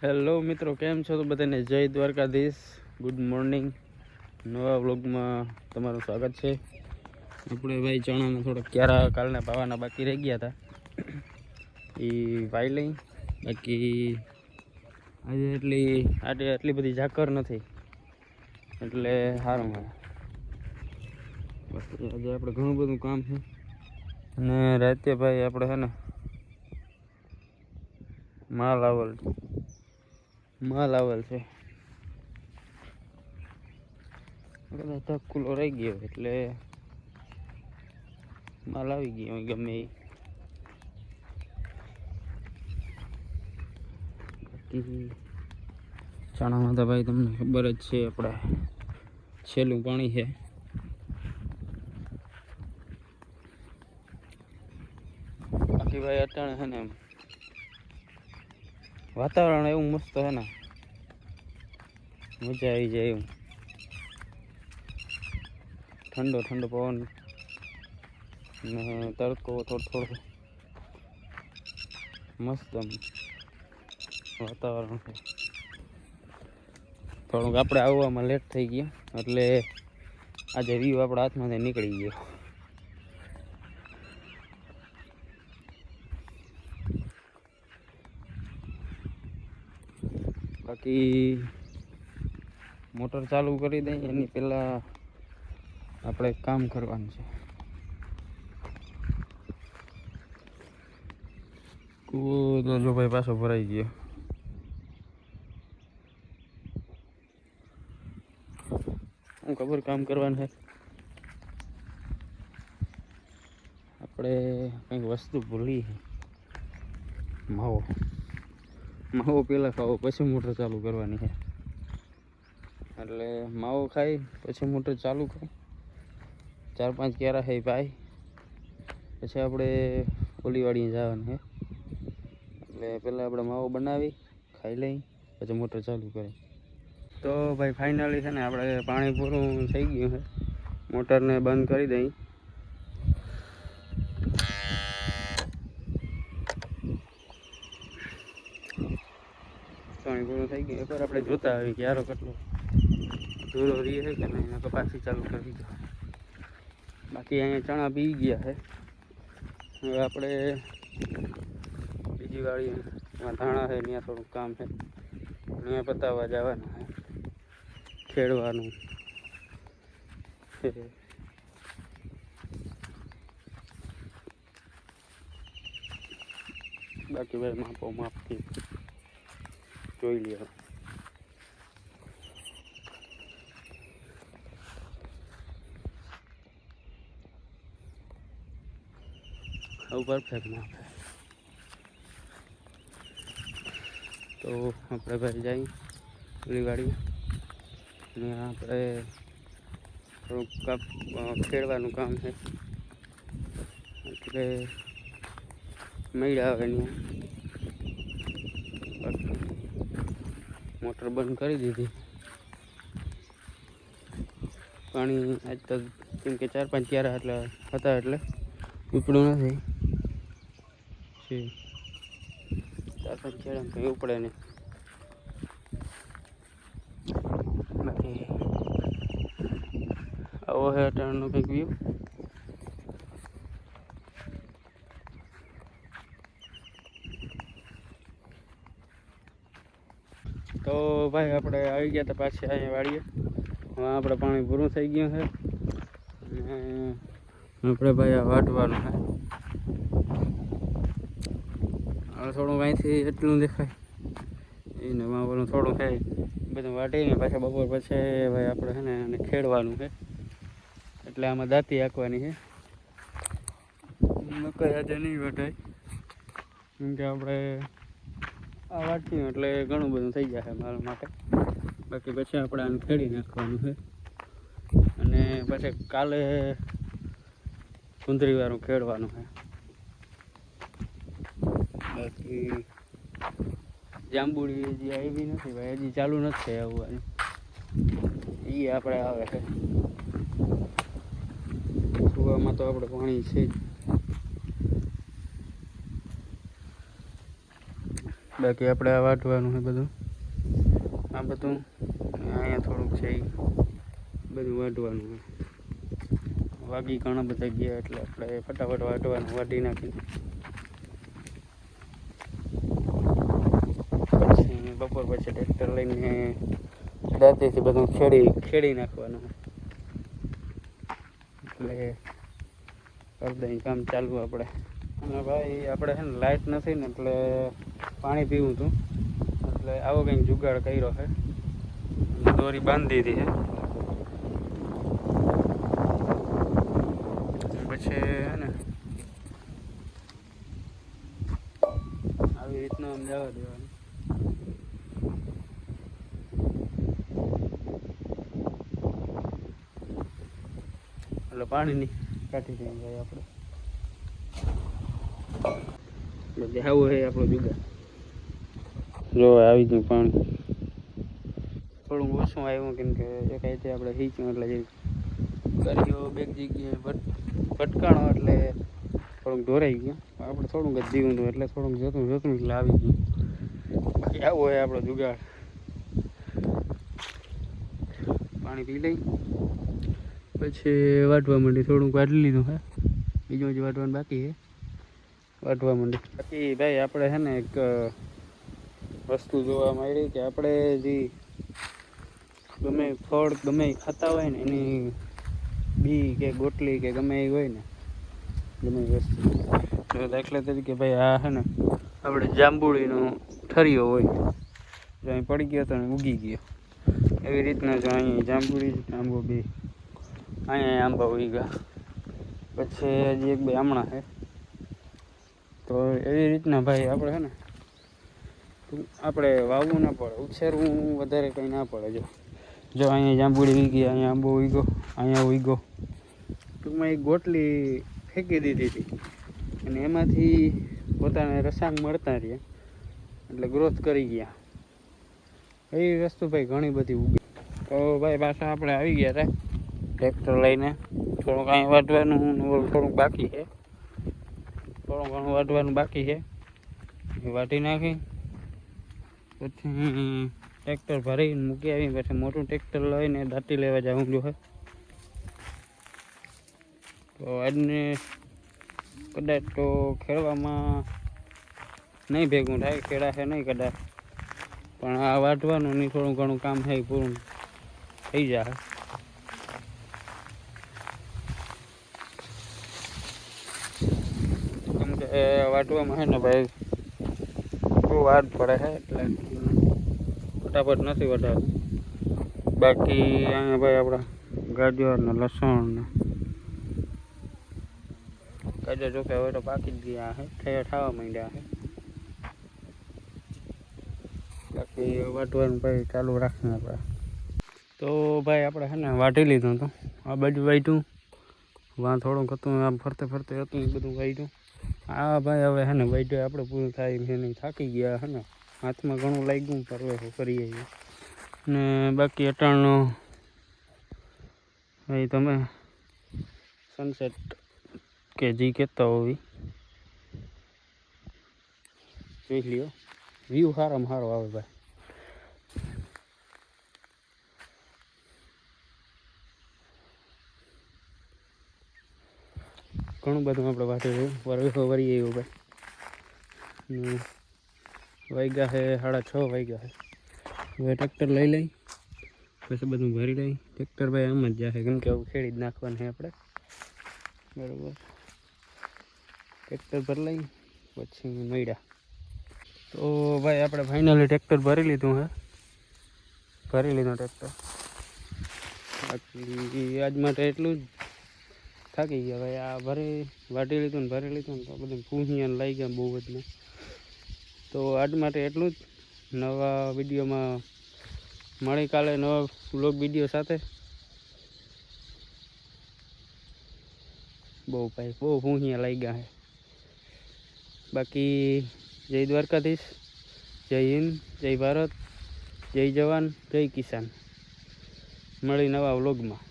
Hello મિત્રો, કેમ છો? તો બધાને જય દ્વારકાધીશ. Good morning. નવા વ્લોગમાં તમારું સ્વાગત છે. આપણે ભાઈ ચણાના થોડાક ક્યારા કાલના પાવાના બાકી રહી ગયા હતા, એ વાઈ લઈ. બાકી આજે એટલી બધી ઝાકર નથી, એટલે સારું હોય. બાકી આજે આપણે ઘણું બધું કામ છે. અને રાતે ભાઈ આપણે છે ને માલ આવેલ છે. કદાચ ધક્કુલો રહી ગયો એટલે માલ આવી ગયો ગમે એ. બાકી ચણામાં તો ભાઈ તમને ખબર જ છે, આપણે છેલ્લું પાણી છે. બાકી ભાઈ અત્યારે છે ને વાતાવરણ એવું મસ્ત છે ને, મજા આવી જાય એવું. ઠંડો ઠંડો પવન ને તડકો થોડો મસ્ત વાતાવરણ છે. થોડુંક આપણે આવવામાં લેટ થઈ ગયો એટલે આજે વ્યૂ આપણા હાથમાંથી નીકળી ગયો. બાકી મોટર ચાલુ કરી દઈએ એની પહેલા આપણે કામ કરવાનું છે. કૂવો તો જો ભાઈ પાછો ભરાઈ ગયો. હું ખબર કામ કરવાનું છે. આપણે કંઈક વસ્તુ ભૂલી છે. માવો પહેલાં ખાવો, પછી મોટર ચાલુ કરવાની છે. એટલે માવો ખાઈ પછી મોટર ચાલુ કરી 4-5 ક્યારા છે ભાઈ, પછી આપણે ઓલીવાડીએ જવાનું છે. એટલે પહેલાં આપણે માવો બનાવી ખાઈ લઈ, પછી મોટર ચાલુ કરી. તો ભાઈ ફાઇનલી છે ને આપણે પાણી પૂરું થઈ ગયું છે. મોટરને બંધ કરી દઈ. પાણી પૂરું થઈ ગયું. એકવાર આપણે જોતા આવી ક્યારો કેટલો ધૂળો રહી છે કે નહીં, પાછી ચાલુ કરી દો. બાકી અહીંયા ચણા પી ગયા છે. હવે આપણે બીજી વાડીમાં ધાણા છે, ત્યાં થોડુંક કામ છે, ત્યાં પતાવવા જવાનું છે, ખેડવાનું છે. બાકી ભાઈ માપથી જોઈ લ્યો. પરફેક્ટ માપ. તો આપણે ભાઈ જઈ ઓલીવાડી ને આપણે થોડુંક ખેડવાનું કામ છે. એટલે મૈડા આવે ત્યાં મોટર બંધ કરી દીધી. પાણી આજ તો કેમ કે 4-5 ક્યારા એટલે હતા એટલે ઉપડું નથી. 4-5 ક્યારા કંઈ ઉપડે નહીં. બાકી આવો છે અટાણનો કંઈક વ્યૂ. તો ભાઈ આપણે આવી ગયા હતા પાછી અહીંયા વાડીએ. હવે આપણે પાણી પૂરું થઈ ગયું છે અને આપણે ભાઈ આ વાટવાનું છે. હવે થોડુંક અહીંથી એટલું દેખાય એને વાવવાનું થોડું થાય બધું વાટીને પાછા બપોર પછી ભાઈ આપણે છે ને એને ખેડવાનું છે. એટલે આમાં દાંતી હાંકવાની છે. મકાઈ આજે નહીં વટાય કેમ કે આપણે આ વાટશું એટલે ઘણું બધું થઈ જશે મારા માટે. બાકી પછી આપણે આને ખેડી નાખવાનું છે અને પછી કાલે કુંદરીવાળું ખેડવાનું છે. બાકી જાંબુડી હજી આવી નથી ભાઈ, હજી ચાલુ નથી થઈ આવવાનું. એ આપણે આવે છે. કૂવામાં તો આપણે પાણી છે જ. બાકી આપણે આ વાટવાનું છે બધું, આ બધું અહીંયા થોડુંક છે એ બધું વાટવાનું છે. વાગી ઘણા બધા ગયા એટલે આપણે ફટાફટ વાટવાનું વાટી નાખી. પછી બપોર પછી ટ્રેક્ટર લઈને દાંતીથી બધું ખેડી નાખવાનું એટલે અડધા કામ ચાલુ આપણે. અને ભાઈ આપણે છે ને લાઇટ નથી ને એટલે પાણી પીવું હતું, એટલે આવો કંઈક જુગાડ કર્યો છે. દોરી બાંધી દીધી છે, પછી હે ને આવી રીતના આમ જવા દેવાનું. એટલે પાણીની કાઢી દઈએ ભાઈ આપણે. બધે આવું છે આપણો જુગાડ. જો આવી ગયું પાણી, થોડું ઓછું આવ્યું કેમ કે એક રીતે આપણે હીચ્યું એટલે જે કરીઓ બેક જગ્યાએ ભટકાણો એટલે થોડુંક ઢોરાઈ ગયું. આપણે થોડુંક જ જીવું હતું એટલે થોડુંક જતું એટલે આવી ગયું. બાકી આવું હોય આપણો જુગાડ. પાણી પી લઈ પછી વાટવા માંડી. થોડુંક વાટી લીધું હે, બીજું જ વાટવાનું બાકી છે, વાટવા માંડી. બાકી ભાઈ આપણે છે ને એક વસ્તુ જોવા મળી કે આપણે જે ગમે ફળ ગમે ખાતા હોય ને એની બી કે ગોટલી કે ગમે એ હોય ને ગમે એ વસ્તુ, તો દાખલા તરીકે ભાઈ આ છે ને આપણે જાંબુડીનો ઠરિયો હોય, જો અહીં પડી ગયો તો ઉગી ગયો, એવી રીતના જો અહીં જાંબુડી આંબો બી અહીંયા આંબા ઉગી ગયા. પછી હજી એક બે આમણા છે. તો એવી રીતના ભાઈ આપણે છે ને આપણે વાવવું ના પડે, ઉછેરવું વધારે કંઈ ના પડે. જો અહીંયા જાંબુડી ઉગી, અહીંયા આંબો ઉગ્યો, અહીંયા ઉગ્યો. ટૂંકમાં એક ગોટલી ફેંકી દીધી હતી અને એમાંથી પોતાને રસાંગ મળતા રહ્યા એટલે ગ્રોથ કરી ગયા. એવી વસ્તુ ભાઈ ઘણી બધી ઉગી. તો ભાઈ પાછા આપણે આવી ગયા હતા ટ્રેક્ટર લઈને. થોડુંક અહીં વાટવાનું થોડુંક બાકી છે, થોડું ઘણું વાટવાનું બાકી છે, એ વાટી નાખી પછી ટ્રેક્ટર ભરીને મૂકી આવી. પછી મોટું ટ્રેક્ટર લઈને દાંતી લેવા જવું જોઈએ. તો આજને કદાચ તો ખેડવામાં નહીં ભેગું થાય, ખેડાશે નહીં કદાચ, પણ આ વાટવાનું નહીં થોડું ઘણું કામ છે પૂરું થઈ જાય. કેમ કે વાટવામાં છે ને ભાઈ બહુ વાર પડે છે એટલે ફટાફટ નથી વટાવતું. બાકી અહીંયા ભાઈ આપણા ગાજર ને લસણ ને ગાજર જોકે હવે તો પાકી જ ગયા છે, થવા માંડ્યા છે. બાકી વાટવાનું ભાઈ ચાલુ રાખીને આપણે. તો ભાઈ આપણે છે ને વાટી લીધું હતું, આ બાજુ વાટ્યું, વાં થોડુંક હતું આમ ફરતે ફરતે હતું એ બધું વાટ્યું. આ ભાઈ હવે છે ને વાટ્યું આપણે પૂરું થાય છે નહીં, થાકી ગયા છે ને, હાથમાં ઘણું લાગ્યું પરવે કરીએ ને. બાકી અટાણનો ભાઈ તમે સનસેટ કે જી કહેતા હોય જોઈ લ્યો, વ્યૂ સારામાં સારો આવે ભાઈ. ઘણું બધું આપણે વાટે વરી આવ્યું ભાઈ. વાગ્યા છે 6:30 વાગ્યા છે. હવે ટ્રેક્ટર લઈ લઈ પછી બધું ભરી લઈ. ટ્રેક્ટર ભાઈ આમ જ જશે કેમ કે આવું ખેડી જ નાખવાનું છે આપણે, બરાબર. ટ્રેક્ટર ભરી લઈ પછી મળ્યા. તો ભાઈ આપણે ફાઇનલી ટ્રેક્ટર ભરી લીધું છે, ભરી લીધું ટ્રેક્ટર. બાકી આજ માટે એટલું જ. થાકી ગયા ભાઈ, આ વાટી લીધું ને ભરી લીધું ને તો બધું પૂંહિયાને લઈ ગયા બહુ જ. તો આજ માટે એટલું જ. નવા વિડીયોમાં મળી કાલે નવા વ્લોગ વિડીયો સાથે. બહુ ભાઈ બહુ પૂંહિયા લઈ ગયા છે. બાકી જય દ્વારકાધીશ, જય હિન્દ, જય ભારત, જય જવાન, જય કિસાન. મળી નવા વ્લોગમાં.